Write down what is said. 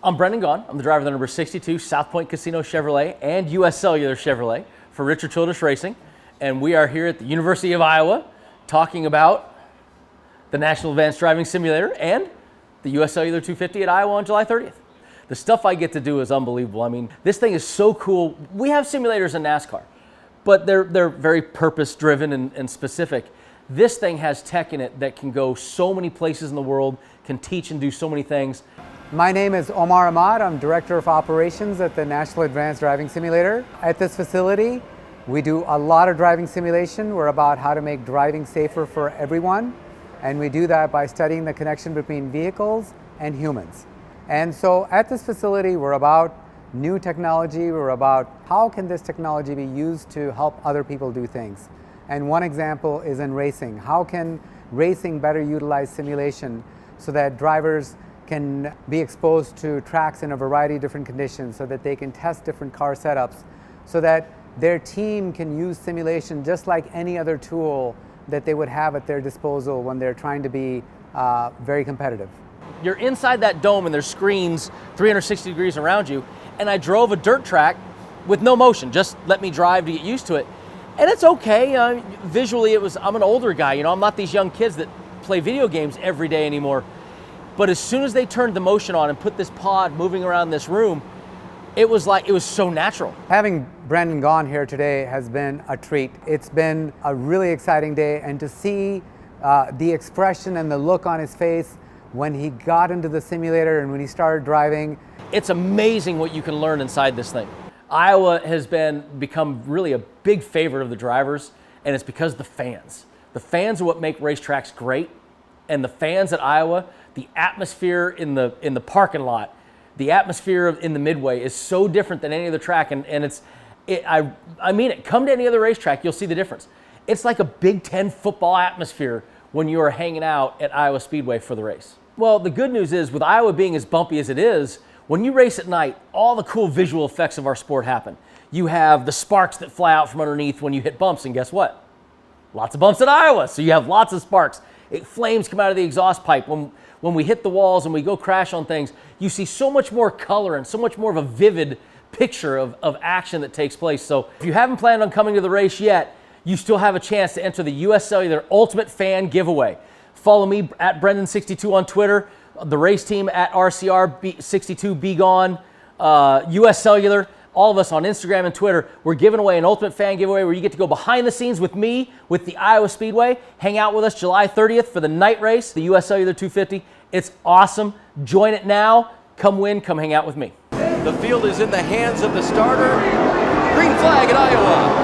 I'm Brendan Gaughan. I'm the driver of the number 62 South Point Casino Chevrolet and US Cellular Chevrolet for Richard Childress Racing. And we are here at the University of Iowa talking about the National Advanced Driving Simulator and the US Cellular 250 at Iowa on July 30th. The stuff I get to do is unbelievable. I mean, this thing is so cool. We have simulators in NASCAR, but they're very purpose-driven and specific. This thing has tech in it that can go so many places in the world, can teach and do so many things. My name is Omar Ahmed. I'm Director of Operations at the National Advanced Driving Simulator. At this facility, we do a lot of driving simulation. We're about how to make driving safer for everyone. And we do that by studying the connection between vehicles and humans. And so at this facility, we're about new technology. We're about how can this technology be used to help other people do things. And one example is in racing. How can racing better utilize simulation so that drivers can be exposed to tracks in a variety of different conditions, so that they can test different car setups, so that their team can use simulation just like any other tool that they would have at their disposal when they're trying to be very competitive. You're inside that dome and there's screens 360 degrees around you, and I drove a dirt track with no motion, just let me drive to get used to it. And it's okay, visually I'm an older guy, I'm not these young kids that play video games every day anymore. But as soon as they turned the motion on and put this pod moving around this room, it was so natural. Having Brendan Gaughan here today has been a treat. It's been a really exciting day, and to see the expression and the look on his face when he got into the simulator and when he started driving. It's amazing what you can learn inside this thing. Iowa has become really a big favorite of the drivers, and it's because of the fans. The fans are what make racetracks great, and the fans at Iowa, the atmosphere in the parking lot, the atmosphere in the midway is so different than any other track, and I mean it. Come to any other racetrack, you'll see the difference. It's like a Big Ten football atmosphere when you are hanging out at Iowa Speedway for the race. Well, the good news is, with Iowa being as bumpy as it is, when you race at night, all the cool visual effects of our sport happen. You have the sparks that fly out from underneath when you hit bumps, and guess what? Lots of bumps at Iowa, so you have lots of sparks. Flames come out of the exhaust pipe. When we hit the walls and we go crash on things, you see so much more color and so much more of a vivid picture of action that takes place. So if you haven't planned on coming to the race yet, you still have a chance to enter the US Cellular Ultimate Fan Giveaway. Follow me at Brendan62 on Twitter, the race team at RCR62BGone, US Cellular, all of us on Instagram and Twitter. We're giving away an Ultimate Fan Giveaway where you get to go behind the scenes with me with the Iowa Speedway, hang out with us July 30th for the night race, the US Cellular 250. It's awesome. Join it now. Come win. Come hang out with me. The field is in the hands of the starter. Green flag at Iowa.